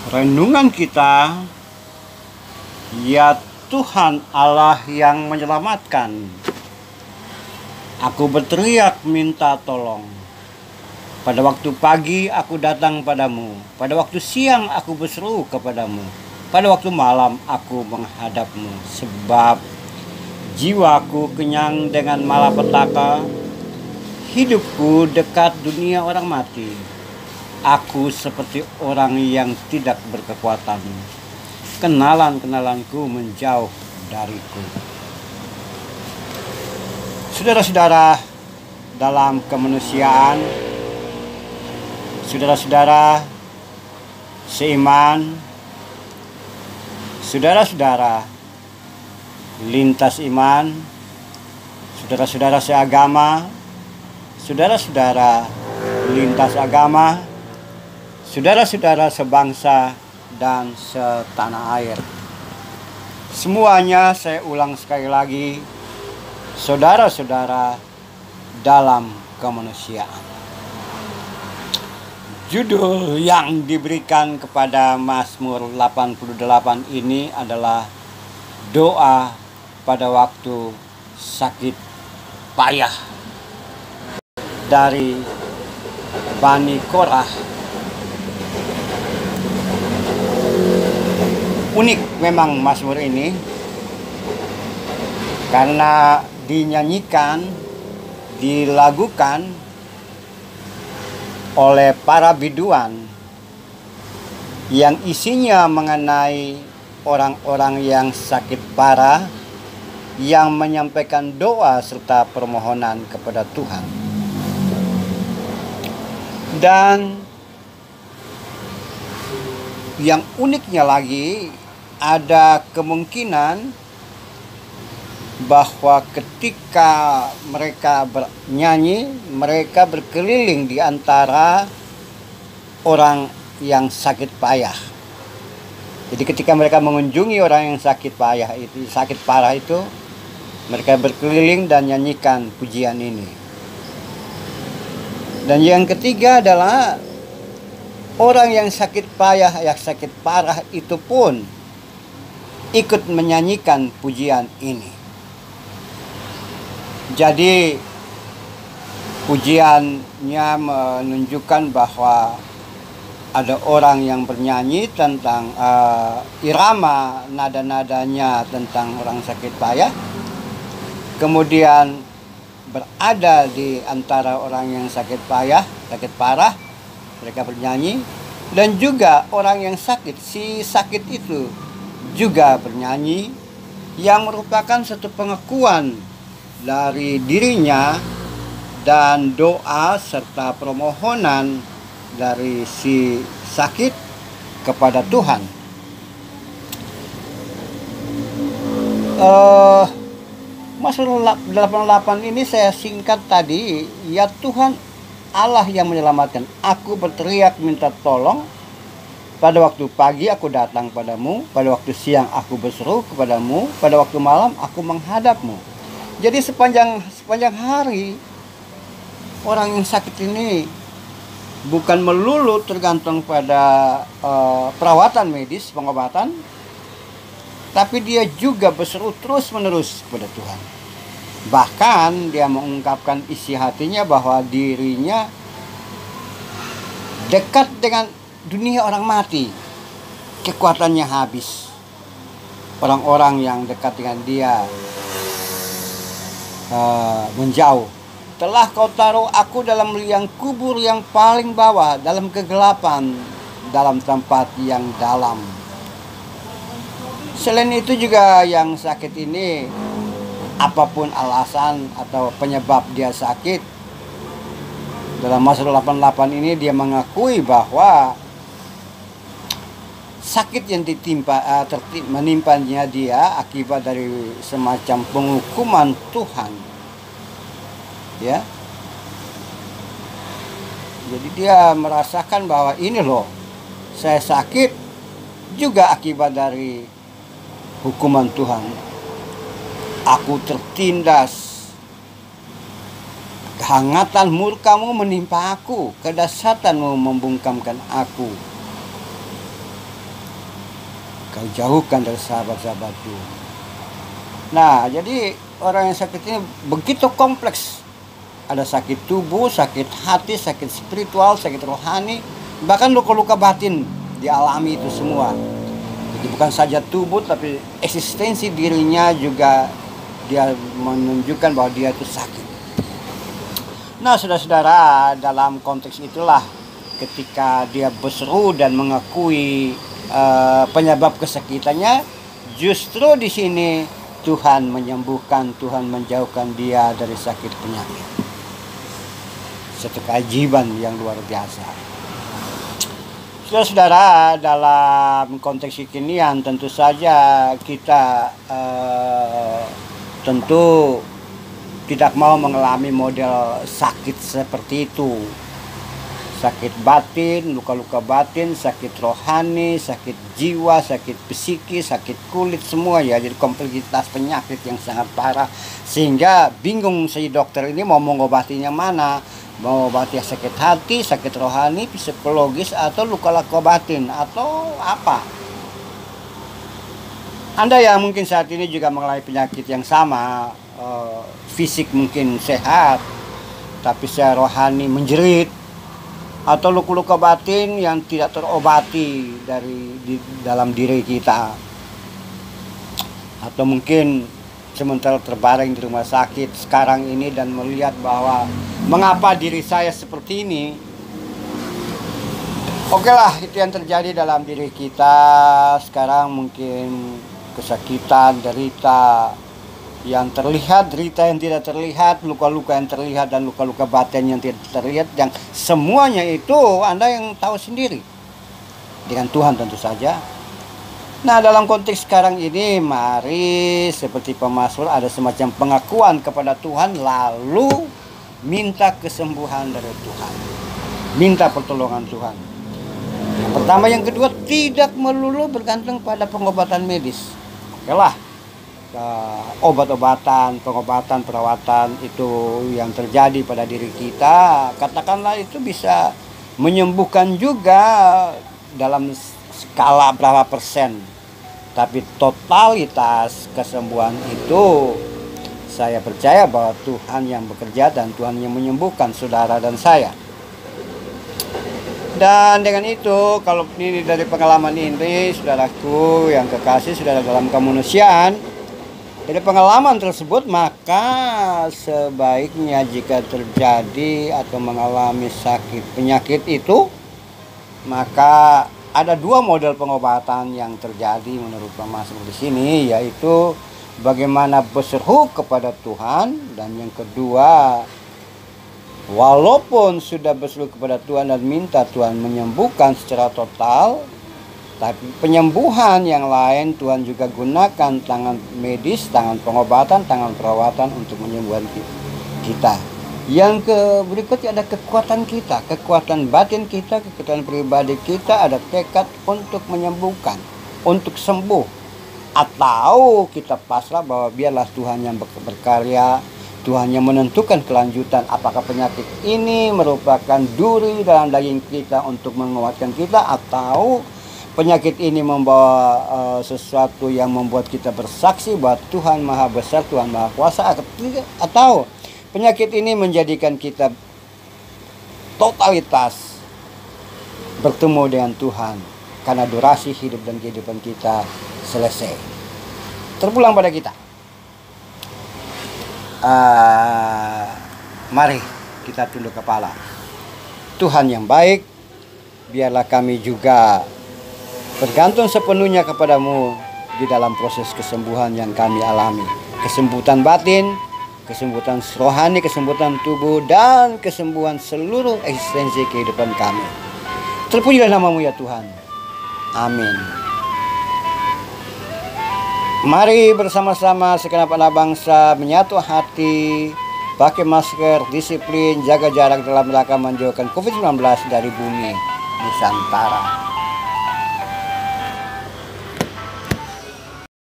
Renungan kita, ya Tuhan Allah yang menyelamatkan. Aku berteriak minta tolong. Pada waktu pagi aku datang padamu. Pada waktu siang aku berseru kepadamu. Pada waktu malam aku menghadapmu. Sebab jiwaku kenyang dengan malapetaka. Hidupku dekat dunia orang mati. Aku seperti orang yang tidak berkekuatan. Kenalan-kenalanku menjauh dariku. Saudara-saudara dalam kemanusiaan, saudara-saudara seiman, saudara-saudara lintas iman, saudara-saudara seagama, saudara-saudara lintas agama, saudara-saudara sebangsa dan setanah air. Semuanya saya ulang sekali lagi, saudara-saudara dalam kemanusiaan. Judul yang diberikan kepada Mazmur 88 ini adalah doa pada waktu sakit payah dari Bani Korah. Unik memang Mazmur ini karena dinyanyikan, dilagukan oleh para biduan yang isinya mengenai orang-orang yang sakit parah yang menyampaikan doa serta permohonan kepada Tuhan. Dan yang uniknya lagi, ada kemungkinan bahwa ketika mereka bernyanyi, mereka berkeliling di antara orang yang sakit payah. Jadi ketika mereka mengunjungi orang yang sakit parah itu, mereka berkeliling dan nyanyikan pujian ini. Dan yang ketiga adalah orang yang sakit parah itu pun ikut menyanyikan pujian ini. Jadi pujiannya menunjukkan bahwa ada orang yang bernyanyi tentang irama nada-nadanya tentang orang sakit payah. Kemudian berada di antara orang yang sakit parah, mereka bernyanyi, dan juga orang yang si sakit itu juga bernyanyi, yang merupakan satu pengakuan dari dirinya dan doa serta permohonan dari si sakit kepada Tuhan. Mazmur 88 ini saya singkat tadi, ya Tuhan Allah yang menyelamatkan. Aku berteriak minta tolong. Pada waktu pagi aku datang padamu, pada waktu siang aku berseru kepadamu, pada waktu malam aku menghadapmu. Jadi sepanjang hari orang yang sakit ini bukan melulu tergantung pada perawatan medis, pengobatan, tapi dia juga berseru terus-menerus kepada Tuhan. Bahkan dia mengungkapkan isi hatinya bahwa dirinya dekat dengan dunia orang mati, kekuatannya habis. Orang-orang yang dekat dengan dia menjauh. Telah kau taruh aku dalam liang kubur yang paling bawah, dalam kegelapan, dalam tempat yang dalam. Selain itu juga yang sakit ini, apapun alasan atau penyebab dia sakit, dalam Mazmur 88 ini dia mengakui bahwa sakit yang menimpanya dia akibat dari semacam penghukuman Tuhan. Ya. Jadi dia merasakan bahwa ini loh, saya sakit juga akibat dari hukuman Tuhan. Aku tertindas, kehangatan murkamu menimpa aku, kedasatanmu membungkamkan aku. Kau jauhkan dari sahabat-sahabatku. Nah, jadi orang yang sakit ini begitu kompleks. Ada sakit tubuh, sakit hati, sakit spiritual, sakit rohani, bahkan luka-luka batin dialami itu semua. Jadi bukan saja tubuh, tapi eksistensi dirinya juga dia menunjukkan bahwa dia itu sakit. Nah, saudara-saudara, dalam konteks itulah ketika dia berseru dan mengakui penyebab kesakitannya, justru di sini Tuhan menyembuhkan, Tuhan menjauhkan dia dari sakit penyakit. Satu keajaiban yang luar biasa. Saudara-saudara, dalam konteks kekinian tentu saja kita tentu tidak mau mengalami model sakit seperti itu. Sakit batin, luka-luka batin, sakit rohani, sakit jiwa, sakit psikis, sakit kulit, semua ya. Jadi kompleksitas penyakit yang sangat parah, sehingga bingung si dokter ini mau mengobatinya mana. Mau obati sakit hati, sakit rohani, psikologis, atau luka-luka batin, atau apa. Anda yang mungkin saat ini juga mengalami penyakit yang sama, fisik mungkin sehat, tapi secara rohani menjerit, atau luka-luka batin yang tidak terobati dalam diri kita, atau mungkin sementara terbaring di rumah sakit sekarang ini dan melihat bahwa mengapa diri saya seperti ini. Oke lah, itu yang terjadi dalam diri kita sekarang. Mungkin kesakitan, derita yang terlihat, derita yang tidak terlihat, luka-luka yang terlihat, dan luka-luka batin yang tidak terlihat, yang semuanya itu Anda yang tahu sendiri, dengan Tuhan tentu saja. Nah, dalam konteks sekarang ini, mari seperti pemazmur ada semacam pengakuan kepada Tuhan, lalu minta kesembuhan dari Tuhan, minta pertolongan Tuhan. Yang pertama, yang kedua, tidak melulu bergantung pada pengobatan medis. Oke lah, obat-obatan, pengobatan, perawatan itu yang terjadi pada diri kita, katakanlah itu bisa menyembuhkan juga dalam skala berapa persen. Tapi totalitas kesembuhan itu saya percaya bahwa Tuhan yang bekerja dan Tuhan yang menyembuhkan saudara dan saya. Dan dengan itu, kalau ini dari pengalaman ini, saudaraku yang kekasih, saudara dalam kemanusiaan, dari pengalaman tersebut, maka sebaiknya jika terjadi atau mengalami sakit penyakit itu, maka ada dua model pengobatan yang terjadi menurut pemazmur di sini, yaitu bagaimana berseru kepada Tuhan, dan yang kedua, walaupun sudah berseru kepada Tuhan dan minta Tuhan menyembuhkan secara total, tapi penyembuhan yang lain Tuhan juga gunakan tangan medis, tangan pengobatan, tangan perawatan untuk menyembuhkan kita. Yang berikutnya ada kekuatan kita, kekuatan batin kita, kekuatan pribadi kita, ada tekad untuk menyembuhkan, untuk sembuh. Atau kita pasrah bahwa biarlah Tuhan yang berkarya, Tuhan yang menentukan kelanjutan. Apakah penyakit ini merupakan duri dalam daging kita untuk menguatkan kita, atau penyakit ini membawa sesuatu yang membuat kita bersaksi bahwa Tuhan Maha Besar, Tuhan Maha Kuasa, atau penyakit ini menjadikan kita totalitas bertemu dengan Tuhan karena durasi hidup dan kehidupan kita selesai. Terpulang pada kita. Mari kita tunduk kepala. Tuhan yang baik, biarlah kami juga bergantung sepenuhnya kepadamu di dalam proses kesembuhan yang kami alami. Kesembuhan batin, kesembuhan rohani, kesembuhan tubuh, dan kesembuhan seluruh eksistensi kehidupan kami. Terpujilah namamu ya Tuhan. Amin. Mari bersama-sama segenap anak bangsa menyatu hati, pakai masker, disiplin, jaga jarak dalam rangka menjauhkan COVID-19 dari bumi Nusantara.